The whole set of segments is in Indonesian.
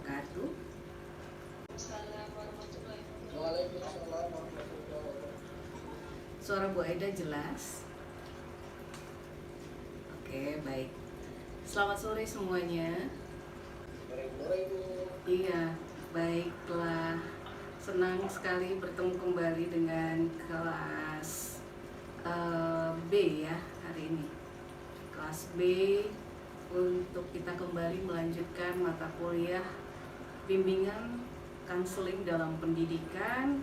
wabarakatuh. Suara Bu Aida jelas? Oke, baik. Selamat sore semuanya. Iya, baiklah. Senang sekali bertemu kembali dengan kelas B ya hari ini. Kelas B untuk kita kembali melanjutkan mata kuliah bimbingan konseling dalam pendidikan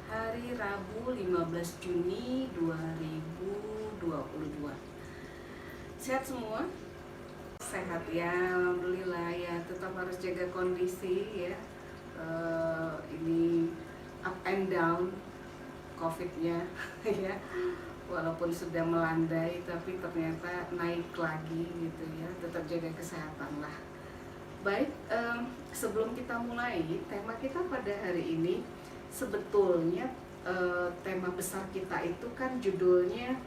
hari Rabu 15 Juni 2022. Sehat semua? Sehat ya, alhamdulillah ya. Tetap harus jaga kondisi ya. Ini up and down COVID-nya ya. Walaupun sudah melandai tapi ternyata naik lagi gitu ya. Tetap jaga kesehatan lah. Baik, sebelum kita mulai tema kita pada hari ini, sebetulnya tema besar kita itu kan judulnya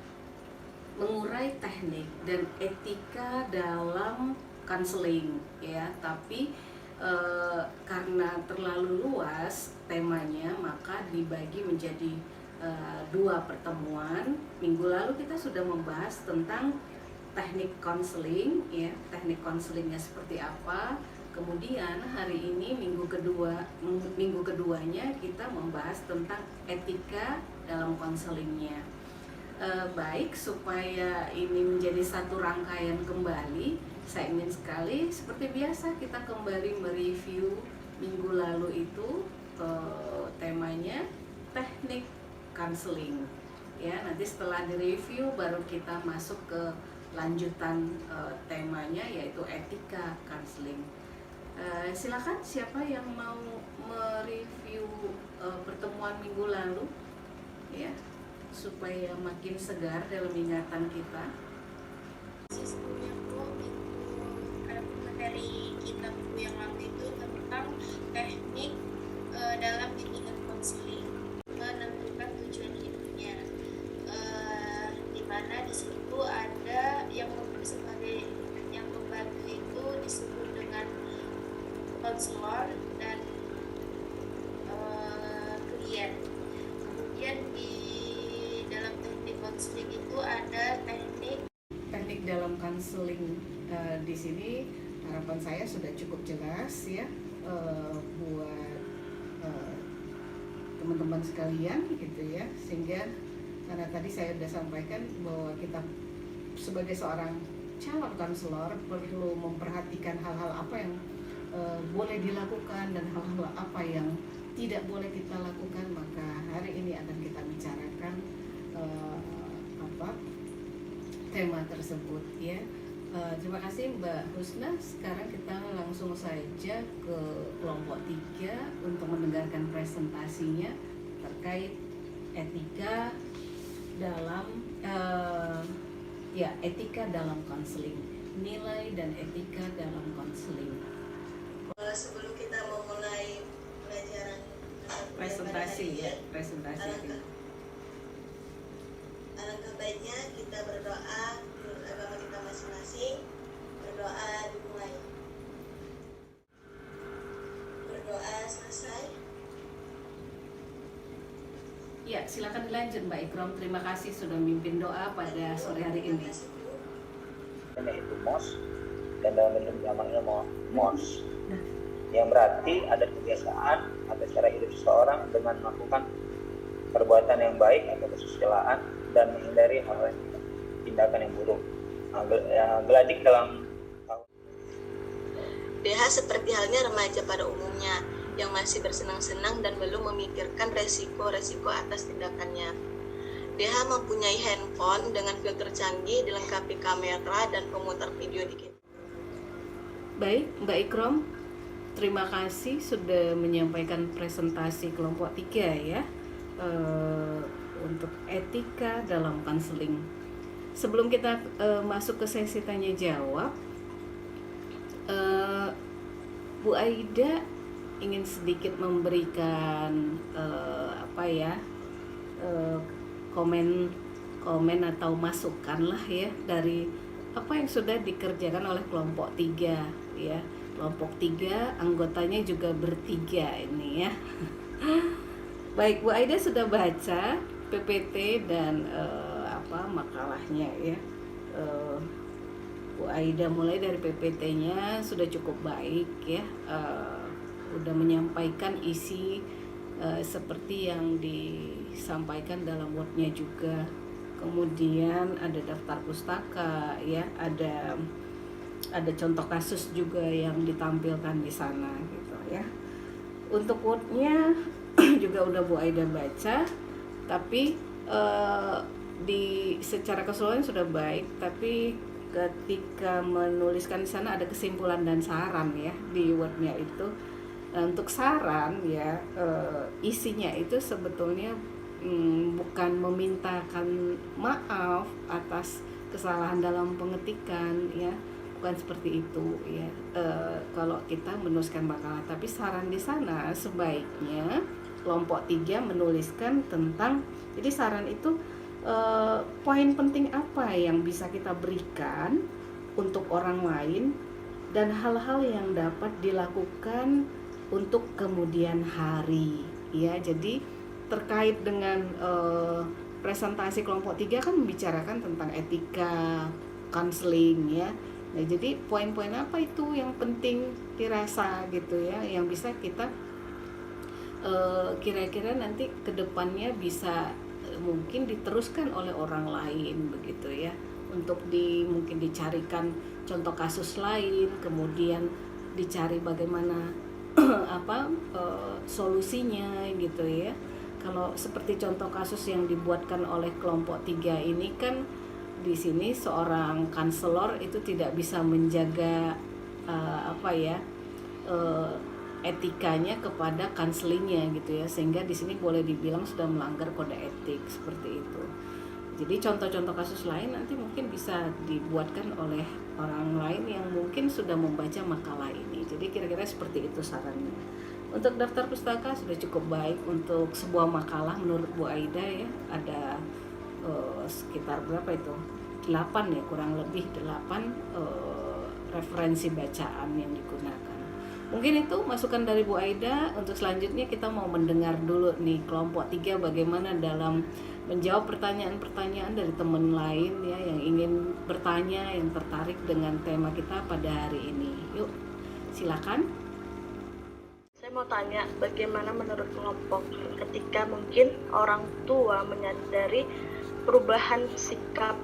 mengurai teknik dan etika dalam konseling ya, tapi karena terlalu luas temanya maka dibagi menjadi dua pertemuan. Minggu lalu kita sudah membahas tentang teknik konseling ya, teknik konselingnya seperti apa. Kemudian hari ini minggu keduanya kita membahas tentang etika dalam konselingnya. Baik, supaya ini menjadi satu rangkaian kembali, saya ingin sekali seperti biasa kita kembali mereview minggu lalu itu temanya teknik konseling ya. Nanti setelah direview baru kita masuk ke lanjutan temanya yaitu etika konseling. Silakan siapa yang mau mereview pertemuan minggu lalu ya, supaya makin segar dalam ingatan kita. Sebelumnya ada materi kita buku yang lalu itu tentang teknik dalam bimbingan konseling menentukan tujuan hidupnya, di mana di situ ada yang sebagai yang membantu itu disebut dengan konselor dan klien. Kemudian di dalam teknik konseling itu ada teknik dalam konseling. Di sini harapan saya sudah cukup jelas ya, buat teman-teman sekalian gitu ya, sehingga karena tadi saya sudah sampaikan bahwa kita sebagai seorang calon konselor perlu memperhatikan hal-hal apa yang boleh dilakukan dan hal-hal apa yang tidak boleh kita lakukan. Maka hari ini akan kita bicarakan tema tersebut ya. Terima kasih Mbak Husna. Sekarang kita langsung saja ke kelompok 3 untuk mendengarkan presentasinya terkait etika dalam etika dalam konseling, nilai dan etika dalam konseling. Sebelum kita memulai pelajaran presentasi alangkah baiknya kita berdoa menurut agama kita masing-masing. Berdoa dimulai. Berdoa selesai. Ya, silakan dilanjut Mbak Ikrom. Terima kasih sudah memimpin doa pada sore hari ini. Itu mos, dan dalam bentuk jamaknya mos, yang berarti ada kebiasaan atau cara hidup seseorang dengan melakukan perbuatan yang baik atau kesusilaan dan menghindari hal yang tindakan yang buruk. Geladik dalam DH seperti halnya remaja pada umumnya yang masih bersenang-senang dan belum memikirkan resiko-resiko atas tindakannya. DH mempunyai handphone dengan filter canggih dilengkapi kamera dan pemutar video dikit. Baik, Mbak Ikrom, terima kasih sudah menyampaikan presentasi kelompok 3 ya, untuk etika dalam konseling. Sebelum kita masuk ke sesi tanya jawab, Bu Aida ingin sedikit memberikan komen atau masukan lah ya dari apa yang sudah dikerjakan oleh kelompok 3 ya. kelompok 3 anggotanya juga bertiga ini ya. Baik, Bu Aida sudah baca PPT dan makalahnya ya. Bu Aida mulai dari PPT-nya sudah cukup baik ya, udah menyampaikan isi seperti yang disampaikan dalam Word-nya juga. Kemudian ada daftar pustaka ya, ada contoh kasus juga yang ditampilkan di sana gitu ya. Untuk Word-nya juga udah Bu Aida baca, tapi secara keseluruhan sudah baik, tapi ketika menuliskan di sana ada kesimpulan dan saran ya di Word-nya itu. Untuk saran ya, isinya itu sebetulnya bukan memintakan maaf atas kesalahan dalam pengetikan ya, bukan seperti itu ya. Kalau kita menuliskan makalah, tapi saran di sana sebaiknya kelompok 3 menuliskan tentang, jadi saran itu poin penting apa yang bisa kita berikan untuk orang lain dan hal-hal yang dapat dilakukan untuk kemudian hari ya. Jadi terkait dengan presentasi kelompok 3 kan membicarakan tentang etika counseling ya. Nah, jadi poin-poin apa itu yang penting dirasa gitu ya, yang bisa kita kira-kira nanti kedepannya bisa mungkin diteruskan oleh orang lain begitu ya, untuk mungkin dicarikan contoh kasus lain, kemudian dicari bagaimana solusinya gitu ya. Kalau seperti contoh kasus yang dibuatkan oleh kelompok 3 ini kan, di sini seorang konselor itu tidak bisa menjaga etikanya kepada kanselingnya gitu ya, sehingga di sini boleh dibilang sudah melanggar kode etik seperti itu. Jadi contoh-contoh kasus lain nanti mungkin bisa dibuatkan oleh orang lain yang mungkin sudah membaca makalah ini. Jadi kira-kira seperti itu sarannya. Untuk daftar pustaka sudah cukup baik untuk sebuah makalah menurut Bu Aida ya. Ada sekitar berapa itu? 8 ya, kurang lebih 8 referensi bacaan yang digunakan. Mungkin itu masukan dari Bu Aida. Untuk selanjutnya kita mau mendengar dulu nih kelompok 3 bagaimana dalam menjawab pertanyaan-pertanyaan dari teman lain ya yang ingin bertanya, yang tertarik dengan tema kita pada hari ini. Yuk, silakan. Saya mau tanya, bagaimana menurut kelompok ketika mungkin orang tua menyadari perubahan sikap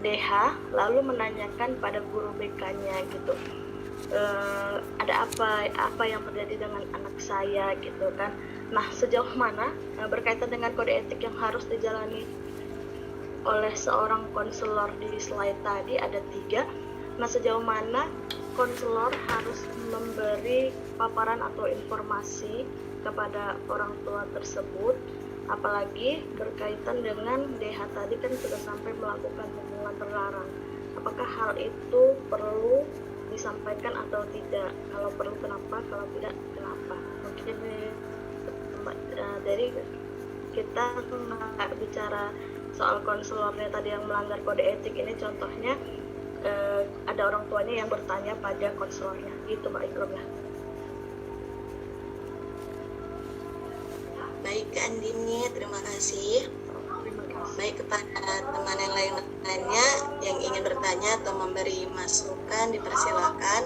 DH lalu menanyakan pada guru BK-nya gitu, ada apa yang terjadi dengan anak saya gitu kan. Nah, sejauh mana berkaitan dengan kode etik yang harus dijalani oleh seorang konselor di slide tadi ada 3. Nah, sejauh mana konselor harus memberi paparan atau informasi kepada orang tua tersebut, apalagi berkaitan dengan DH tadi kan sudah sampai melakukan hubungan terlarang. Apakah hal itu perlu disampaikan atau tidak? Kalau perlu kenapa, kalau tidak kenapa? Mungkin dari kita nggak bicara soal konselornya tadi yang melanggar kode etik ini, contohnya ada orang tuanya yang bertanya pada konselornya gitu Mbak Ikrom ya. Baik Kak Andini, terima kasih. Baik, kepada teman yang lainnya yang ingin bertanya atau memberi masukan dipersilakan.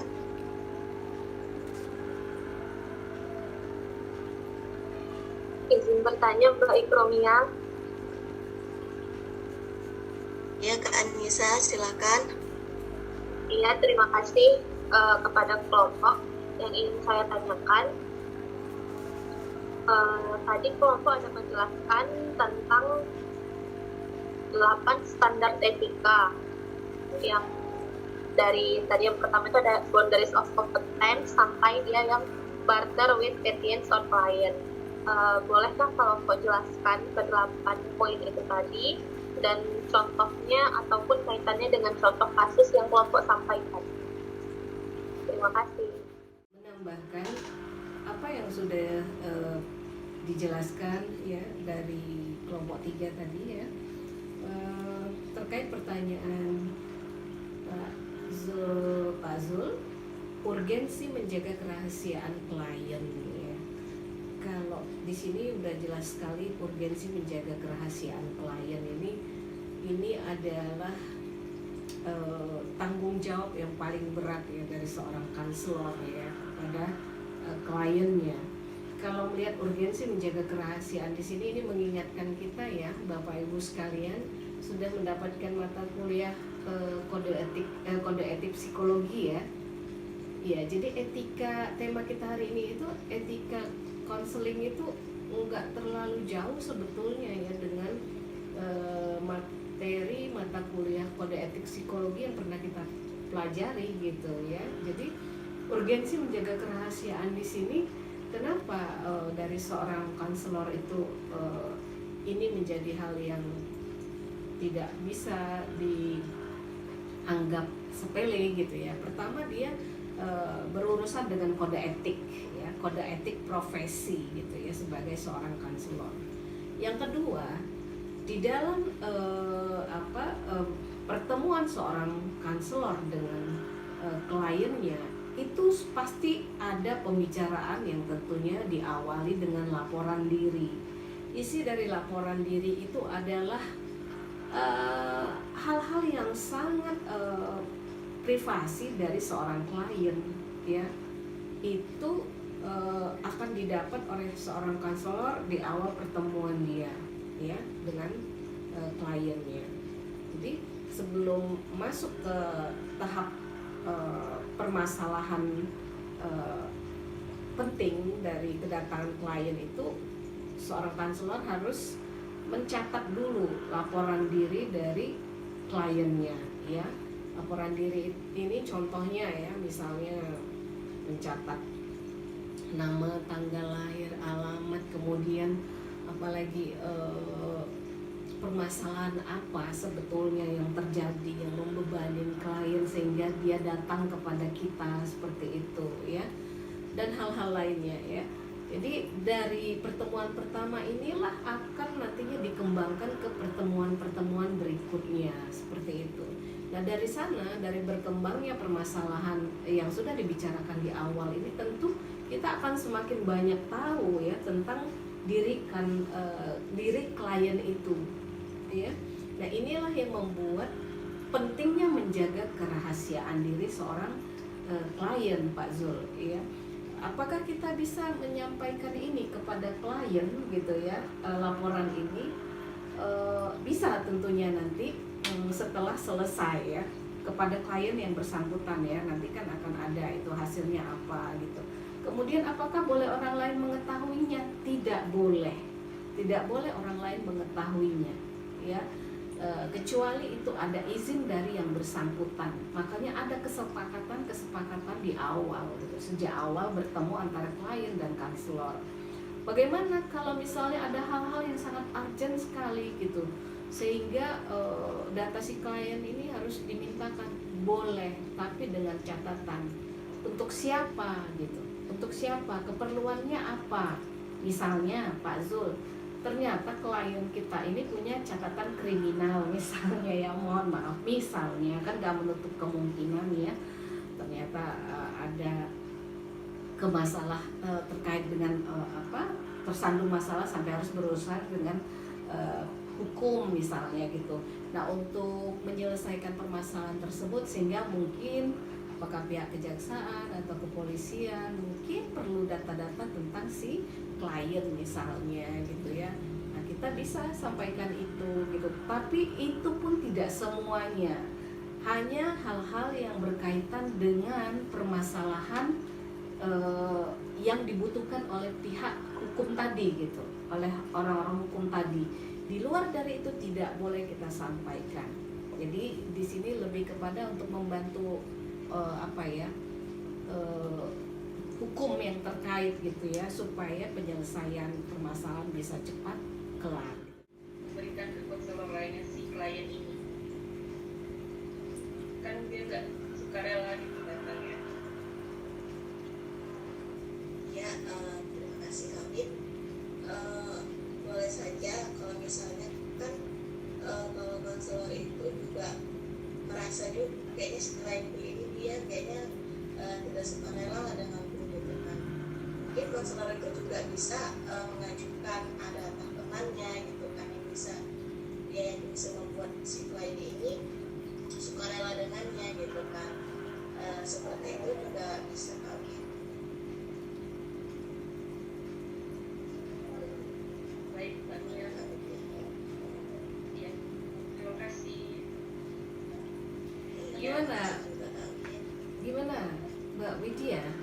Izin bertanya Mbak Ikromia. Ya Kak Anissa, silakan. Iya, terima kasih kepada kelompok yang ingin saya tanyakan. Tadi kelompok ada menjelaskan tentang 8 standar etika yang dari tadi yang pertama itu ada boundaries of competence sampai dia yang barter with patients or client. Bolehkah kelompok jelaskan ke-8 poin itu tadi dan contohnya ataupun kaitannya dengan contoh kasus yang kelompok sampaikan? Terima kasih. Menambahkan apa yang sudah dijelaskan ya dari kelompok 3 tadi ya, terkait pertanyaan Pak Zul urgensi menjaga kerahasiaan klien ya. Kalau di sini udah jelas sekali urgensi menjaga kerahasiaan klien ini adalah tanggung jawab yang paling berat ya dari seorang konselor ya kepada kliennya. Kalau melihat urgensi menjaga kerahasiaan di sini, ini mengingatkan kita ya, Bapak Ibu sekalian, sudah mendapatkan mata kuliah kode etik psikologi ya. Ya, jadi etika, tema kita hari ini itu etika konseling itu enggak terlalu jauh sebetulnya ya dengan materi mata kuliah kode etik psikologi yang pernah kita pelajari gitu ya. Jadi urgensi menjaga kerahasiaan di sini, kenapa dari seorang konselor itu ini menjadi hal yang tidak bisa dianggap sepele gitu ya. Pertama, dia berurusan dengan kode etik ya, kode etik profesi gitu ya sebagai seorang konselor. Yang kedua, di dalam pertemuan seorang konselor dengan kliennya itu pasti ada pembicaraan yang tentunya diawali dengan laporan diri. Isi dari laporan diri itu adalah hal-hal yang sangat privasi dari seorang klien ya. Itu akan didapat oleh seorang konselor di awal pertemuan dia ya dengan kliennya. Jadi sebelum masuk ke tahap permasalahan penting dari kedatangan klien itu, seorang konselor harus mencatat dulu laporan diri dari kliennya ya. Laporan diri ini contohnya ya, misalnya mencatat nama, tanggal lahir, alamat, kemudian apalagi permasalahan apa sebetulnya yang terjadi yang membebani klien sehingga dia datang kepada kita seperti itu ya, dan hal-hal lainnya ya. Jadi dari pertemuan pertama inilah akan nantinya dikembangkan ke pertemuan-pertemuan berikutnya seperti itu. Nah dari sana, dari berkembangnya permasalahan yang sudah dibicarakan di awal ini, tentu kita akan semakin banyak tahu ya tentang diri klien itu ya. Nah inilah yang membuat pentingnya menjaga kerahasiaan diri seorang klien, Pak Zul ya. Apakah kita bisa menyampaikan ini kepada klien gitu ya, laporan ini? Bisa tentunya nanti setelah selesai ya, kepada klien yang bersangkutan ya, nanti kan akan ada itu hasilnya apa gitu. Kemudian apakah boleh orang lain mengetahuinya? Tidak boleh orang lain mengetahuinya ya, kecuali itu ada izin dari yang bersangkutan. Makanya ada kesepakatan di awal gitu, sejak awal bertemu antara klien dan konselor. Bagaimana kalau misalnya ada hal-hal yang sangat urgent sekali gitu, sehingga data si klien ini harus dimintakan? Boleh, tapi dengan catatan untuk siapa gitu, untuk siapa, keperluannya apa. Misalnya Pak Zul, ternyata klien kita ini punya catatan kriminal misalnya ya, mohon maaf misalnya, kan gak menutup kemungkinan ya, ternyata ada kemasalah terkait dengan tersandung masalah sampai harus berurusan dengan hukum misalnya gitu. Nah untuk menyelesaikan permasalahan tersebut, sehingga mungkin apakah pihak kejaksaan atau kepolisian mungkin perlu data-data tentang si klien misalnya gitu ya. Nah kita bisa sampaikan itu gitu, tapi itu pun tidak semuanya, hanya hal-hal yang berkaitan dengan permasalahan yang dibutuhkan oleh pihak hukum tadi gitu, oleh orang-orang hukum tadi. Di luar dari itu tidak boleh kita sampaikan. Jadi di sini lebih kepada untuk membantu hukum yang terkait gitu ya, supaya penyelesaian permasalahan bisa cepat kelar. Berikan ke konselor lainnya si klien ini, kan dia nggak sukarela gitu datangnya. Ya, terima kasih Kabit. Boleh saja kalau misalnya kan kalau konselor itu juga merasa juga kayaknya setelah ibu ini dia kayaknya tidak sukarela lah denganku gitu kan. Mungkin konselor itu juga bisa mengajukan ada temannya gitu kan yang bisa dia yang bisa membuat si klien ini sukarela dengannya gitu kan. Seperti itu juga bisa kalau gitu. Baik, Mbak Mia. Iya, terima kasih. Gimana Mbak Widya?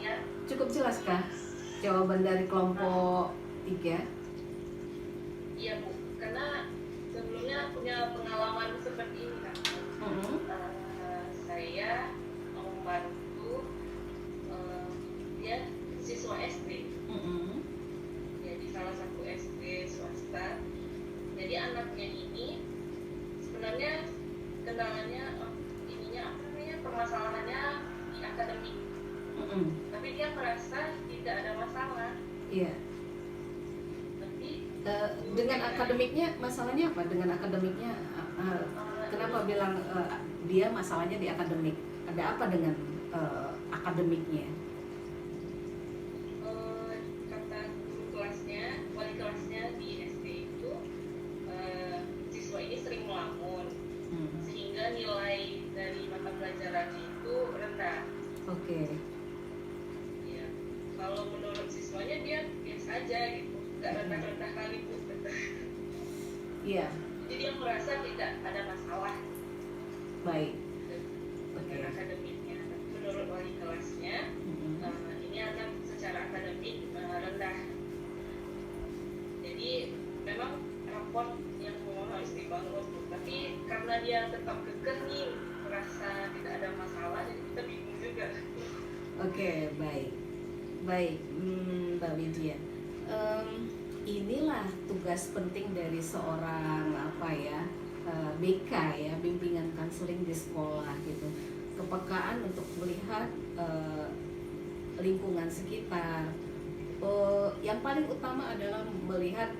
Ya, Cukup jelaskah jawaban dari kelompok 3? iya Bu, karena sebelumnya punya pengalaman seperti ini kan. Saya membantu dia siswa SD, ya di salah satu SD swasta. Jadi anaknya ini sebenarnya kendalanya permasalahannya di akademik, tapi dia merasa tidak ada masalah. Iya. Tapi Dengan akademiknya masalahnya apa? Dengan akademiknya kenapa bilang dia masalahnya di akademik? Ada apa dengan akademiknya? Kata guru kelasnya, wali kelasnya di SD itu, siswa ini sering melamun, sehingga nilai dari mata pelajarannya itu rendah. Oke. Ya, kalau menurut siswanya dia biasa aja gitu, nggak rendah-rendah kali Bu. Iya. Jadi dia merasa tidak ada masalah Baik. dengan akademiknya. Menurut wali kelasnya, ini anak secara akademik rendah. Jadi memang raport yang harus dibangun, tapi karena dia tetap kekeh nih merasa tidak ada masalah, jadi kita bingung juga. Oke, baik. Mbak Widya. Inilah tugas penting dari seorang BK ya, bimbingan konseling di sekolah gitu. Kepekaan untuk melihat lingkungan sekitar. Yang paling utama adalah melihat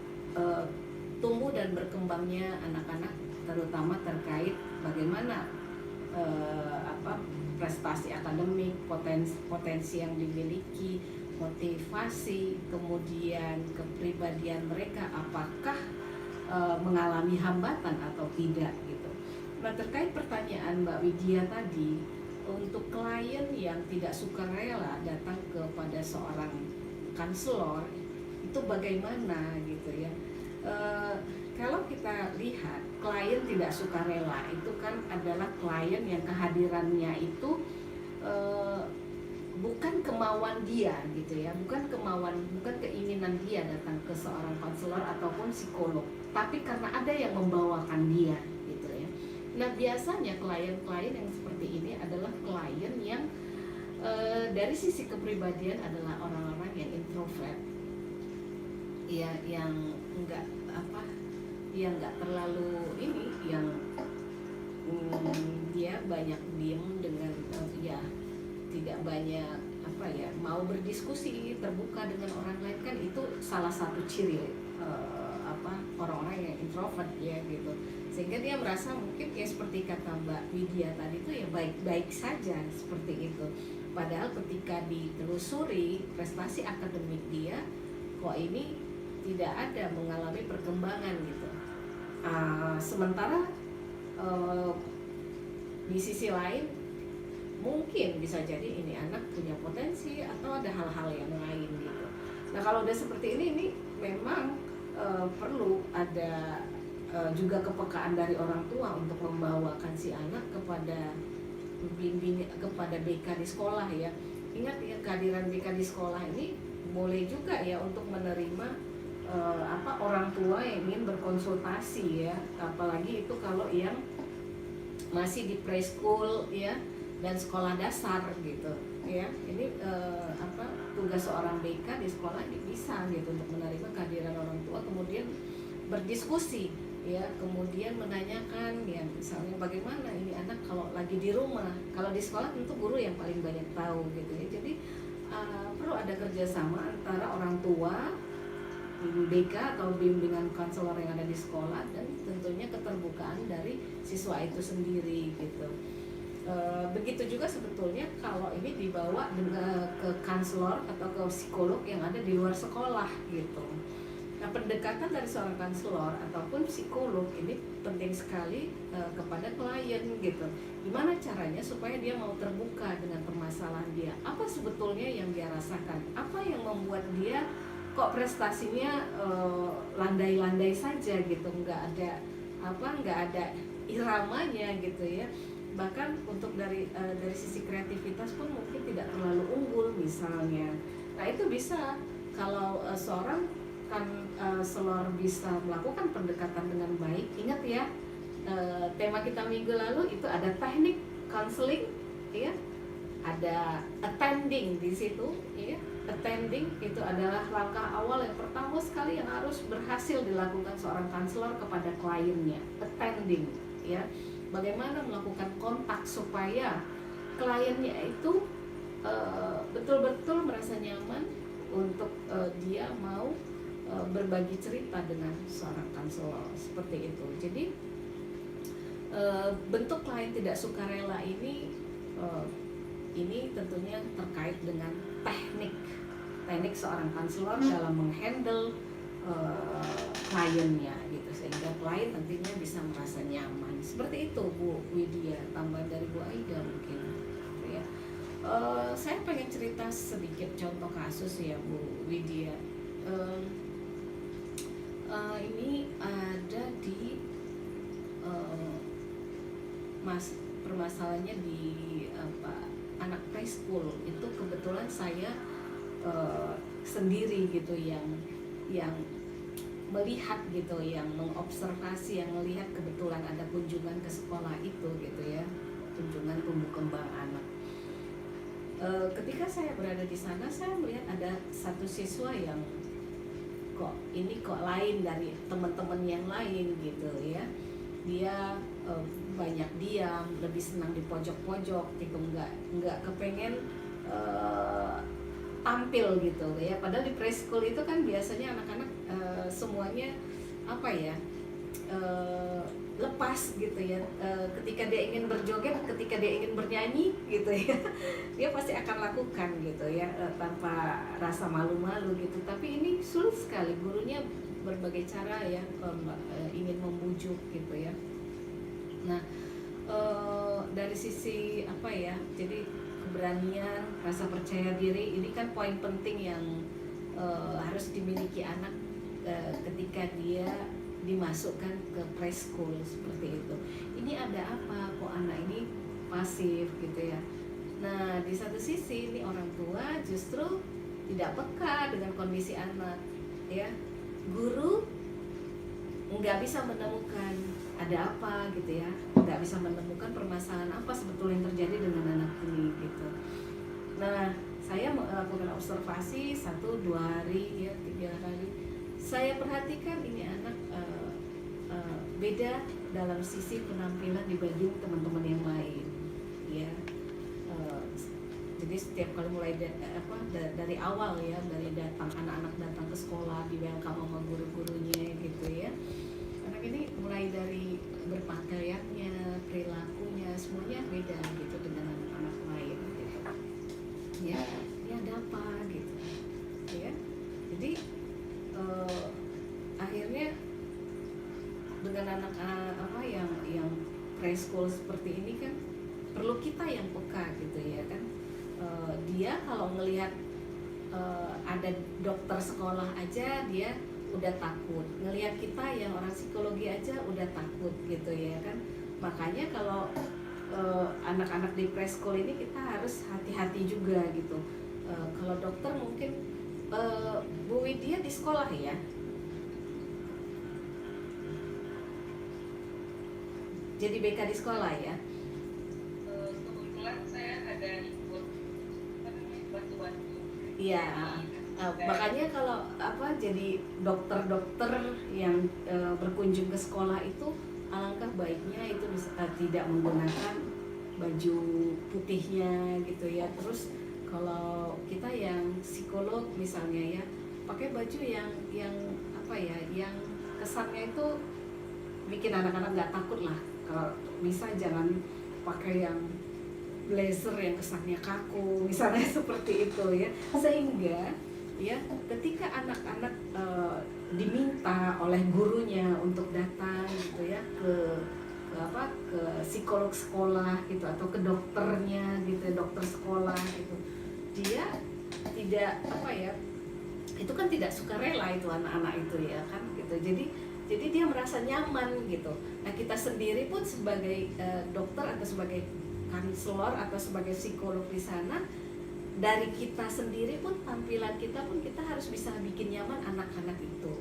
tumbuh dan berkembangnya anak-anak, terutama terkait bagaimana prestasi akademik, potensi yang dimiliki, motivasi, kemudian kepribadian mereka apakah mengalami hambatan atau tidak gitu. Nah, terkait pertanyaan Mbak Widya tadi, untuk klien yang tidak sukarela datang kepada seorang konselor itu bagaimana gitu ya. Kalau kita lihat klien tidak sukarela itu kan adalah klien yang kehadirannya itu bukan kemauan dia gitu ya, bukan keinginan dia datang ke seorang konselor ataupun psikolog, tapi karena ada yang membawakan dia gitu ya. Nah, biasanya klien-klien yang seperti ini adalah klien yang dari sisi kepribadian adalah orang-orang yang introvert, ya, yang enggak terlalu ini, yang dia banyak diam dengan tidak banyak mau berdiskusi terbuka dengan orang lain, kan itu salah satu ciri orang-orang yang introvert ya gitu, sehingga dia merasa mungkin ya seperti kata Mbak Widya tadi itu ya baik-baik saja seperti itu, padahal ketika ditelusuri prestasi akademik dia kok ini tidak ada mengalami perkembangan gitu. Sementara di sisi lain mungkin bisa jadi ini anak punya potensi atau ada hal-hal yang lain gitu. Nah, kalau udah seperti ini memang perlu ada juga kepekaan dari orang tua untuk membawakan si anak kepada BK di sekolah ya. Ingat ya, kehadiran BK di sekolah ini boleh juga ya untuk menerima orang tua yang ingin berkonsultasi ya, apalagi itu kalau yang masih di preschool ya dan sekolah dasar gitu ya. Ini tugas seorang BK di sekolah ini bisa gitu untuk menerima kehadiran orang tua, kemudian berdiskusi ya, kemudian menanyakan ya misalnya bagaimana ini anak kalau lagi di rumah. Kalau di sekolah tentu guru yang paling banyak tahu gitu ya. Jadi perlu ada kerjasama antara orang tua, BK atau bimbingan konselor yang ada di sekolah, dan tentunya keterbukaan dari siswa itu sendiri gitu. Begitu juga sebetulnya kalau ini di dibawa ke konselor atau ke psikolog yang ada di luar sekolah gitu. Nah, pendekatan dari seorang konselor ataupun psikolog ini penting sekali kepada klien gitu. Gimana caranya supaya dia mau terbuka dengan permasalahan dia? Apa sebetulnya yang dia rasakan? Apa yang membuat dia kok prestasinya landai-landai saja gitu, nggak ada iramanya gitu ya. Bahkan untuk dari sisi kreativitas pun mungkin tidak terlalu unggul misalnya. Nah, itu bisa kalau seorang konselor bisa melakukan pendekatan dengan baik. Ingat ya, tema kita minggu lalu itu ada teknik counseling, ya, ada attending di situ, ya. Attending itu adalah langkah awal yang pertama sekali yang harus berhasil dilakukan seorang konselor kepada kliennya. Attending, ya, bagaimana melakukan kontak supaya kliennya itu betul-betul merasa nyaman untuk dia mau berbagi cerita dengan seorang konselor seperti itu. Jadi bentuk klien tidak sukarela ini tentunya terkait dengan teknik seorang konselor dalam menghandle kliennya gitu, sehingga klien nantinya bisa merasa nyaman. Seperti itu Bu Widya, tambah dari Bu Aida mungkin ya. Saya pengen cerita sedikit contoh kasus ya Bu Widya. Ini ada di permasalahannya di anak preschool itu kebetulan saya sendiri gitu yang melihat gitu, yang mengobservasi, yang melihat kebetulan ada kunjungan ke sekolah itu gitu ya, kunjungan tumbuh kembang anak. Ketika saya berada di sana, saya melihat ada satu siswa yang kok lain dari teman-teman yang lain gitu ya. Dia banyak diam, lebih senang di pojok-pojok gitu, nggak kepengen tampil gitu ya. Padahal di preschool itu kan biasanya anak-anak semuanya lepas gitu ya. Ketika dia ingin berjoget, ketika dia ingin bernyanyi gitu ya, dia pasti akan lakukan gitu ya, tanpa rasa malu-malu gitu. Tapi ini sulit sekali, gurunya berbagai cara ya ingin membujuk gitu ya. Nah, dari sisi jadi keberanian, rasa percaya diri ini kan poin penting yang harus dimiliki anak ketika dia dimasukkan ke preschool seperti itu. Ini ada apa kok anak ini pasif gitu ya. Nah, di satu sisi ini orang tua justru tidak peka dengan kondisi anak ya. Guru nggak bisa menemukan ada apa gitu ya, nggak bisa menemukan permasalahan apa sebetulnya yang terjadi dengan anak ini gitu. Nah, saya melakukan observasi 1-2 hari ya, 3 hari. Saya perhatikan ini anak beda dalam sisi penampilan dibanding teman-teman yang lain ya. Jadi setiap kali mulai dari awal ya, dari anak-anak datang ke sekolah, di welcome sama guru-gurunya gitu ya, anak ini mulai dari berpakaiannya, perilakunya, semuanya beda gitu dengan anak-anak lain gitu ya. Ini ada apa gitu ya. Jadi akhirnya dengan anak yang preschool seperti ini kan perlu kita yang peka gitu ya kan. Dia kalau ngelihat ada dokter sekolah aja dia udah takut, ngelihat kita yang orang psikologi aja udah takut gitu ya kan. Makanya kalau anak-anak di preschool ini kita harus hati-hati juga gitu. Kalau dokter mungkin Bu Widya di sekolah ya. Jadi BK di sekolah ya. Kebetulan saya ada ikut bantu-bantu. Iya. Makanya kalau jadi dokter-dokter yang berkunjung ke sekolah itu alangkah baiknya itu tidak menggunakan baju putihnya gitu ya. Terus kalau kita yang psikolog misalnya ya, pakai baju yang yang kesannya itu bikin anak-anak nggak takut lah. Kalau bisa jangan pakai yang blazer yang kesannya kaku, misalnya seperti itu ya. Sehingga ya ketika anak-anak diminta oleh gurunya untuk datang gitu ya ke psikolog sekolah gitu atau ke dokternya gitu, dokter sekolah gitu, dia tidak itu kan tidak sukarela itu anak-anak itu ya kan gitu. Jadi dia merasa nyaman gitu. Nah, kita sendiri pun sebagai dokter atau sebagai konselor atau sebagai psikolog di sana, dari kita sendiri pun, tampilan kita pun, kita harus bisa bikin nyaman anak-anak itu.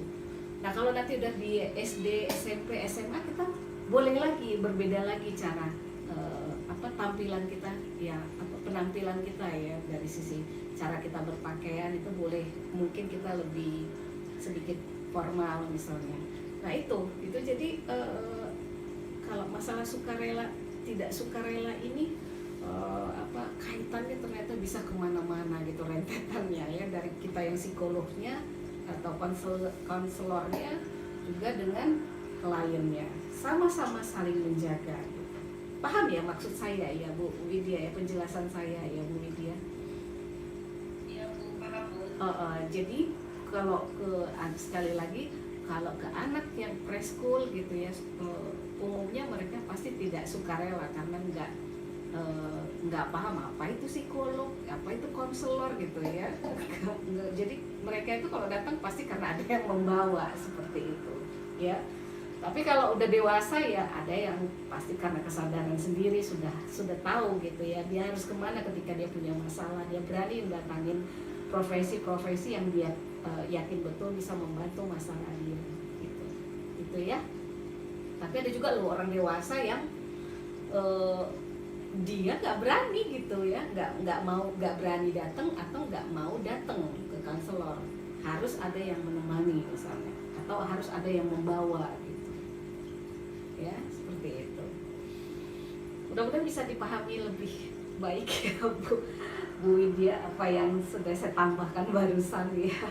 Nah, kalau nanti udah di SD, SMP, SMA, kita boleh lagi berbeda lagi cara tampilan kita ya, penampilan kita ya, dari sisi cara kita berpakaian itu boleh, mungkin kita lebih sedikit formal misalnya. Nah itu jadi kalau masalah sukarela tidak sukarela ini kaitannya ternyata bisa kemana-mana gitu, rentetannya ya, dari kita yang psikolognya atau konselornya juga dengan kliennya, sama-sama saling menjaga gitu. Paham ya maksud saya ya Bu Widya ya, penjelasan saya ya Bu Widya? Iya Bu, paham Bu. Jadi kalau sekali lagi, kalau ke anak yang preschool gitu ya, umumnya mereka pasti tidak sukarela karena nggak paham apa itu psikolog, apa itu konselor gitu ya. Jadi mereka itu kalau datang pasti karena ada yang membawa seperti itu ya. Tapi kalau udah dewasa ya ada yang pasti karena kesadaran sendiri sudah tahu gitu ya, dia harus kemana ketika dia punya masalah, dia berani datangin profesi-profesi yang dia yakin betul bisa membantu masalah dia gitu ya. Tapi ada juga loh orang dewasa yang dia nggak berani gitu ya, nggak berani datang atau nggak mau datang ke konselor, harus ada yang menemani misalnya, atau harus ada yang membawa gitu ya, seperti itu. Mudah-mudahan bisa dipahami lebih baik ya Bu Widya apa yang sudah saya tambahkan barusan ya.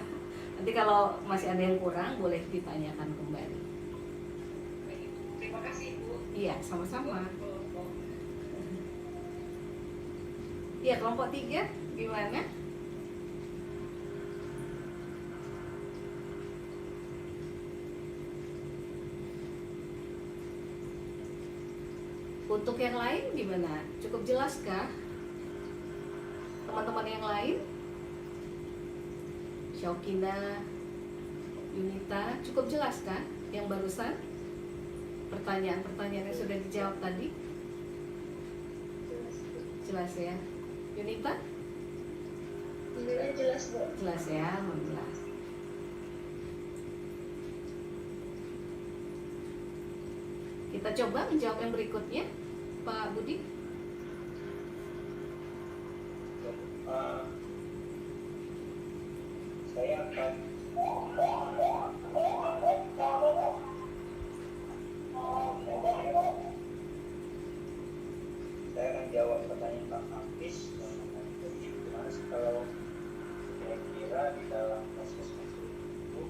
Nanti kalau masih ada yang kurang boleh ditanyakan kembali. Terima kasih Bu. Iya, sama-sama. Iya, kelompok 3 gimana? Untuk yang lain gimana? Cukup jelaskah? Teman-teman yang lain? Syaukina, Yunita, cukup jelaskah yang barusan? Pertanyaan-pertanyaan yang sudah dijawab tadi? Jelas ya? Yunita? Jelas Bu. Jelas ya, alhamdulillah. Kita coba menjawab yang berikutnya, Pak Budi. Saya akan jawab pertanyaan Pak Hafiz. Jadi gimana sih kalau kira-kira di dalam proses konseling itu,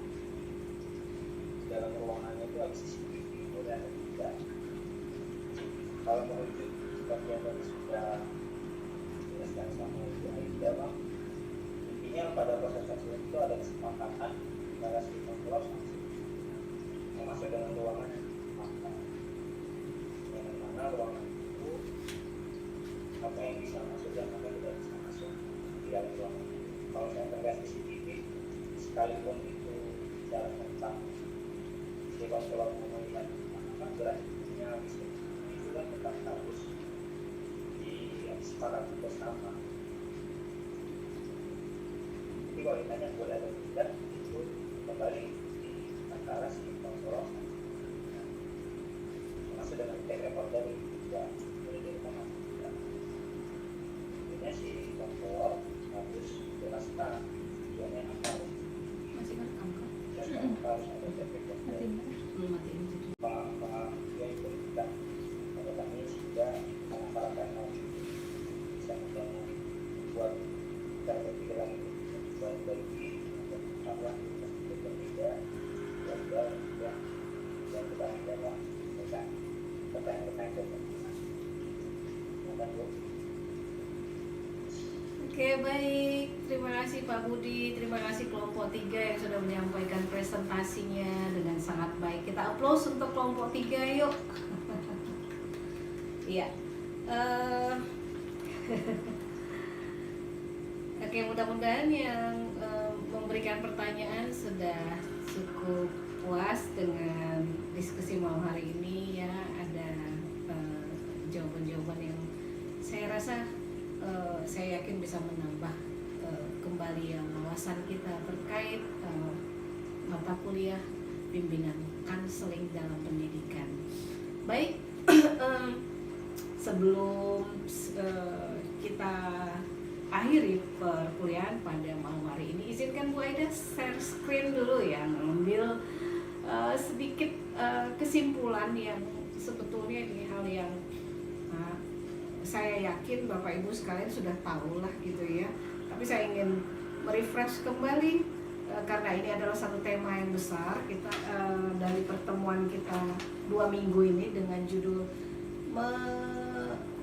dalam ruangannya itu ada CCTV, boleh ada tidak? Kalau merujuk seperti yang tadi sudah dijelaskan sama Ibu Aida, Bang, intinya pada proses konseling itu ada kesepakatan antara si konselor sama si termasuk dengan ruangan yang mana ruangan itu apa yang bisa masuk dan apa yang tidak bisa masuk di dalam ruangan. Kalau saya terkait CCTV, sekalipun itu bicara tentang si konselor melihat apa geraknya itu kan tetap harus disepakati bersama. Jadi kalau ditanya boleh atau tidak, itu kembali di antara si konselor termasuk dengan track record dari juga boleh dari mana tidak. Intinya si konselor harus jelaskan tujuannya apa, Masih merekam kan? harus ada track record dari Belum matiin jadi. Pak yang berikan pada kami sehingga masyarakat bisa membuat cara berpikir lagi bagi apa yang berbeda dan juga dan bertanggung jawab pertanyaan-pertanyaan dan Bu. Oke, baik. Terima kasih Pak Budi, terima kasih kelompok 3 yang sudah menyampaikan presentasinya dengan sangat baik. Kita applause untuk kelompok 3 yuk. Iya. Oke, mudah-mudahan yang memberikan pertanyaan sudah cukup puas dengan diskusi malam hari ini ya. Ada jawaban-jawaban yang saya rasa saya yakin bisa menambah kembali yang wawasan kita terkait mata kuliah bimbingan konseling dalam pendidikan. Baik, sebelum kita akhiri perkuliahan pada malam hari ini, izinkan Bu Aida share screen dulu ya, mengambil sedikit kesimpulan yang sebetulnya ini hal yang saya yakin Bapak Ibu sekalian sudah tahu lah gitu ya. Tapi saya ingin merefresh kembali karena ini adalah satu tema yang besar kita dari pertemuan kita 2 minggu ini dengan judul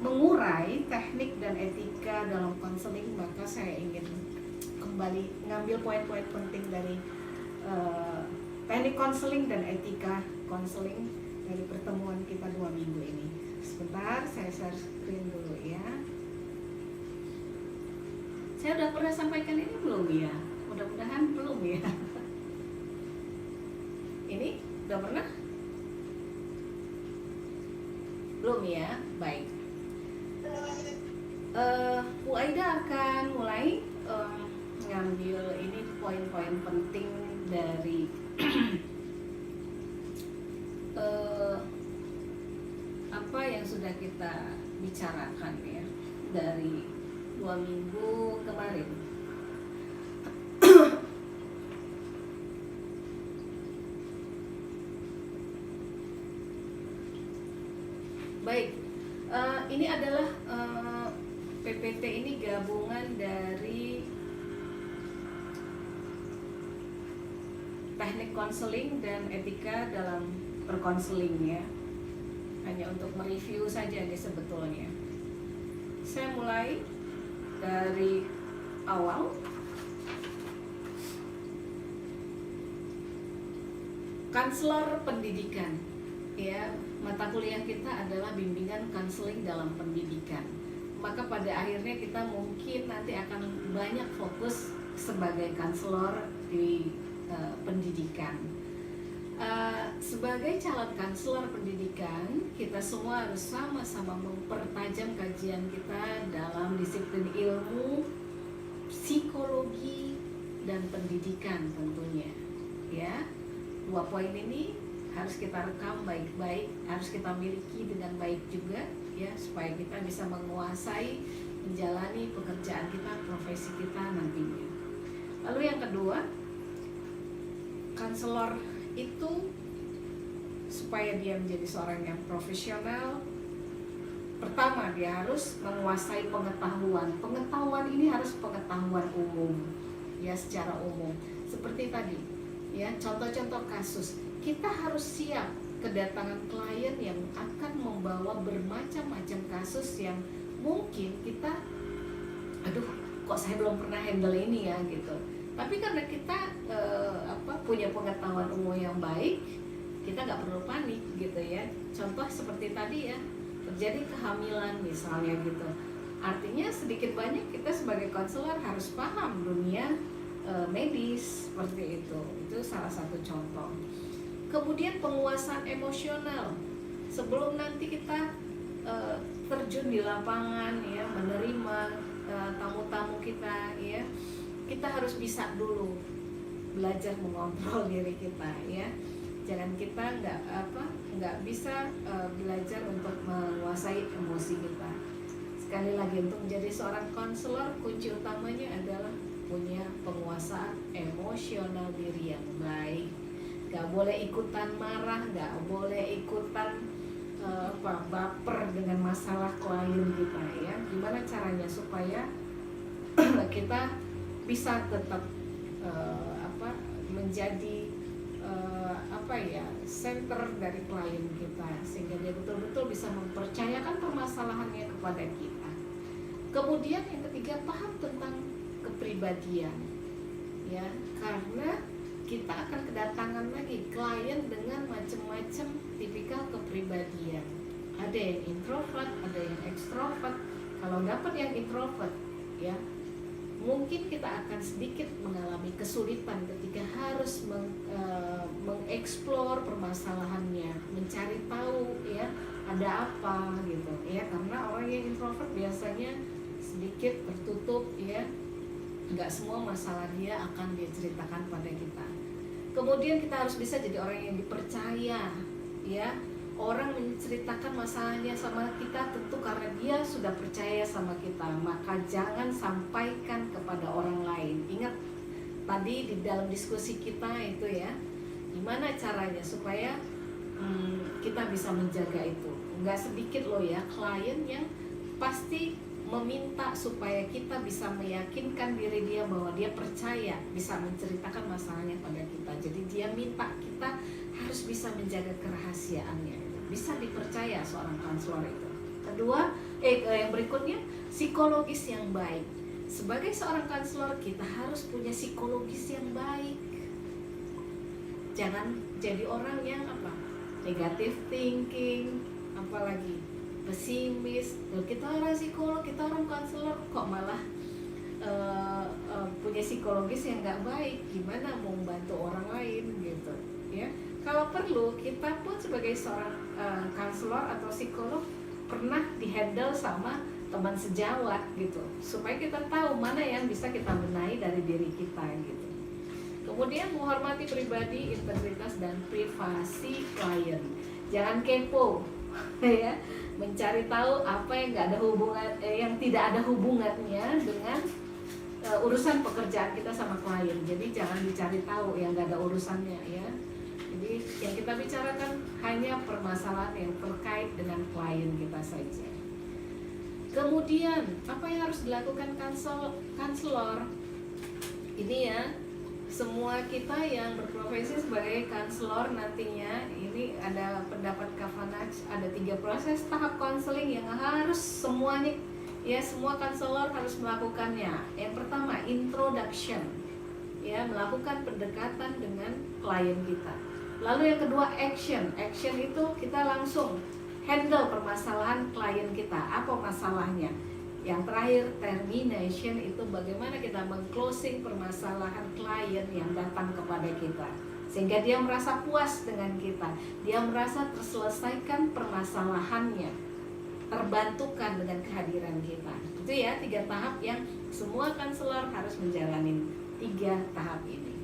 mengurai teknik dan etika dalam konseling. Maka saya ingin kembali ngambil poin-poin penting dari teknik konseling dan etika konseling dari pertemuan kita 2 minggu ini. Sebentar, saya share screen dulu ya. Saya udah pernah sampaikan ini belum ya? Mudah-mudahan belum ya. Ini udah pernah? Belum ya? Baik. Bu Aida akan mulai ngambil ini poin-poin penting dari apa yang sudah kita bicarakan ya dari 2 minggu kemarin. Baik, ini adalah PPT ini gabungan dari teknik konseling dan etika dalam berkonseling ya. Hanya untuk mereview saja nih sebetulnya. Saya mulai dari awal. Konselor pendidikan. Ya, mata kuliah kita adalah bimbingan konseling dalam pendidikan. Maka pada akhirnya kita mungkin nanti akan banyak fokus sebagai konselor di pendidikan. Sebagai calon konselor pendidikan, kita semua harus sama-sama mempertajam kajian kita dalam disiplin ilmu, psikologi, dan pendidikan tentunya. Ya, 2 poin ini harus kita rekam baik-baik, harus kita miliki dengan baik juga, ya, supaya kita bisa menguasai menjalani pekerjaan kita, profesi kita nantinya. Lalu yang kedua, konselor itu supaya dia menjadi seorang yang profesional, pertama dia harus menguasai pengetahuan. Pengetahuan ini harus pengetahuan umum, ya, secara umum. Seperti tadi, ya, contoh-contoh kasus. Kita harus siap kedatangan klien yang akan membawa bermacam-macam kasus yang mungkin kita, aduh, kok saya belum pernah handle ini ya gitu. Tapi karena kita punya pengetahuan umum yang baik, kita nggak perlu panik gitu ya. Contoh seperti tadi ya, terjadi kehamilan misalnya gitu. Artinya sedikit banyak kita sebagai konselor harus paham dunia medis seperti itu. Itu salah satu contoh. Kemudian penguasaan emosional. Sebelum nanti kita terjun di lapangan ya, menerima tamu-tamu kita ya, kita harus bisa dulu belajar mengontrol diri kita ya. Jangan kita nggak bisa belajar untuk menguasai emosi kita. Sekali lagi, untuk menjadi seorang konselor, kunci utamanya adalah punya penguasaan emosional diri yang baik. Gak boleh ikutan marah, gak boleh ikutan baper dengan masalah klien kita ya. Gimana caranya supaya kita bisa tetap menjadi center dari klien kita, sehingga dia betul-betul bisa mempercayakan permasalahannya kepada kita. Kemudian yang ketiga, paham tentang kepribadian, ya, karena kita akan kedatangan lagi klien dengan macam-macam tipikal kepribadian. Ada yang introvert, ada yang ekstrovert. Kalau dapat yang introvert, ya, mungkin kita akan sedikit mengalami kesulitan ketika harus mengeksplor permasalahannya, mencari tahu, ya, ada apa gitu, ya, karena orang yang introvert biasanya sedikit tertutup, ya, nggak semua masalah dia akan dia ceritakan pada kita. Kemudian kita harus bisa jadi orang yang dipercaya, ya. Orang menceritakan masalahnya sama kita tentu karena dia sudah percaya sama kita, maka jangan sampaikan kepada orang lain. Ingat tadi di dalam diskusi kita itu, ya, gimana caranya supaya kita bisa menjaga itu. Nggak sedikit loh, ya, klien yang pasti meminta supaya kita bisa meyakinkan diri dia bahwa dia percaya bisa menceritakan masalahnya pada kita. Jadi dia minta kita harus bisa menjaga kerahasiaannya, bisa dipercaya seorang konselor itu. Kedua, yang berikutnya, psikologis yang baik. Sebagai seorang konselor kita harus punya psikologis yang baik. Jangan jadi orang yang negative thinking, apalagi pesimis. Kita orang psikolog, kita orang konselor kok malah punya psikologis yang nggak baik, gimana mau membantu orang lain gitu, ya. Kalau perlu kita pun sebagai seorang konselor atau psikolog pernah dihandle sama teman sejawat gitu, supaya kita tahu mana yang bisa kita benahi dari diri kita gitu. Kemudian menghormati pribadi, integritas dan privasi klien. Jangan kepo, ya, mencari tahu apa yang nggak ada hubungan, yang tidak ada hubungannya dengan urusan pekerjaan kita sama klien. Jadi jangan dicari tahu yang nggak ada urusannya, ya. Jadi yang kita bicarakan hanya permasalahan yang terkait dengan klien kita saja. Kemudian apa yang harus dilakukan konselor? Ini, ya, semua kita yang berprofesi sebagai konselor nantinya, ini ada pendapat Kavanagh, ada 3 proses tahap konseling yang harus semuanya, ya, semua konselor harus melakukannya. Yang pertama, introduction, ya, melakukan pendekatan dengan klien kita. Lalu yang kedua, action. Action itu kita langsung handle permasalahan klien kita, apa masalahnya. Yang terakhir, termination, itu bagaimana kita meng-closing permasalahan klien yang datang kepada kita sehingga dia merasa puas dengan kita, dia merasa terselesaikan permasalahannya, terbantukan dengan kehadiran kita. Itu, ya, 3 tahap yang semua konselor harus menjalani 3 tahap ini.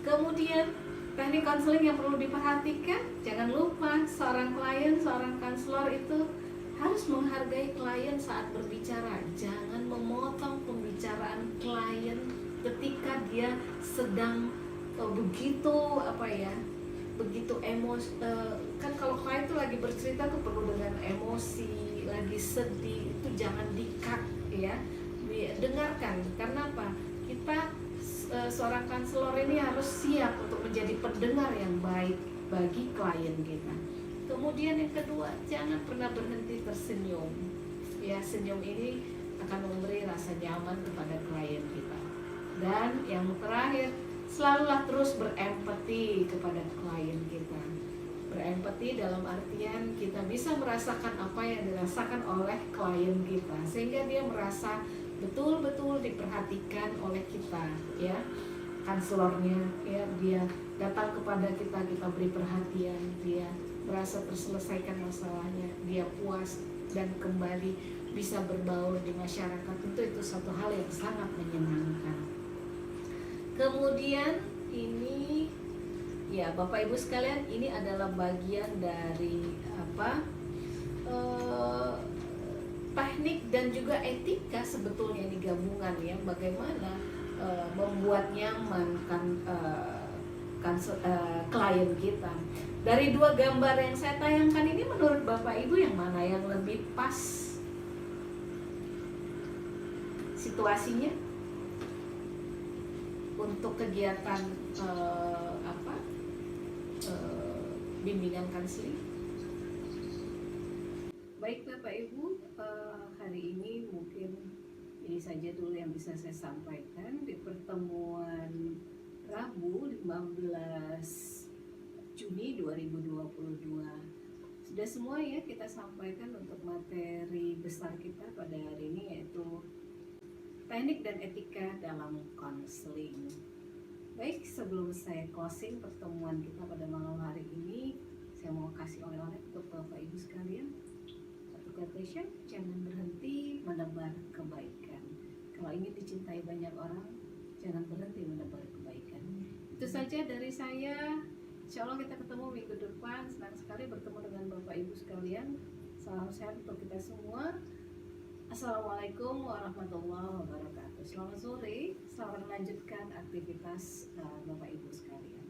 Kemudian teknik konseling yang perlu diperhatikan, jangan lupa seorang klien, seorang konselor itu harus menghargai klien saat berbicara. Jangan memotong pembicaraan klien ketika dia sedang begitu emosi. Kan kalau klien itu lagi bercerita tuh perlu dengan emosi, lagi sedih, itu jangan di-cut, ya. Dengarkan. Karena apa? Kita seorang konselor ini harus siap untuk menjadi pendengar yang baik bagi klien kita. Kemudian yang kedua, jangan pernah berhenti tersenyum. Ya, senyum ini akan memberi rasa nyaman kepada klien kita. Dan yang terakhir, selalulah terus berempati kepada klien kita. Berempati dalam artian kita bisa merasakan apa yang dirasakan oleh klien kita, sehingga dia merasa betul-betul diperhatikan oleh kita, ya. Konselornya, ya, dia datang kepada kita, kita beri perhatian, dia merasa terselesaikan masalahnya, dia puas dan kembali bisa berbaur di masyarakat. Itu satu hal yang sangat menyenangkan. Kemudian ini, ya, Bapak Ibu sekalian, ini adalah bagian dari teknik dan juga etika sebetulnya ini gabungan, ya, bagaimana membuat nyaman klien kita. Dari 2 gambar yang saya tayangkan ini, menurut Bapak Ibu yang mana yang lebih pas situasinya untuk kegiatan bimbingan konseling? Baik Bapak Ibu, hari ini mungkin Ini saja dulu yang bisa saya sampaikan di pertemuan Rabu 15 Juni 2022. Sudah semua ya kita sampaikan untuk materi besar kita pada hari ini, yaitu teknik dan etika dalam konseling. Baik, sebelum saya closing pertemuan kita pada malam hari ini, saya mau kasih oleh-oleh untuk Bapak Ibu sekalian. Satu quotation, jangan berhenti menebar kebaikan. Kalau ingin dicintai banyak orang, jangan berhenti menebar kebaikan. Itu saja dari saya. Insya Allah kita ketemu minggu depan. Senang sekali bertemu dengan Bapak Ibu sekalian. Salam sehat untuk kita semua. Assalamualaikum warahmatullahi wabarakatuh. Selamat sore, selamat melanjutkan aktivitas Bapak Ibu sekalian.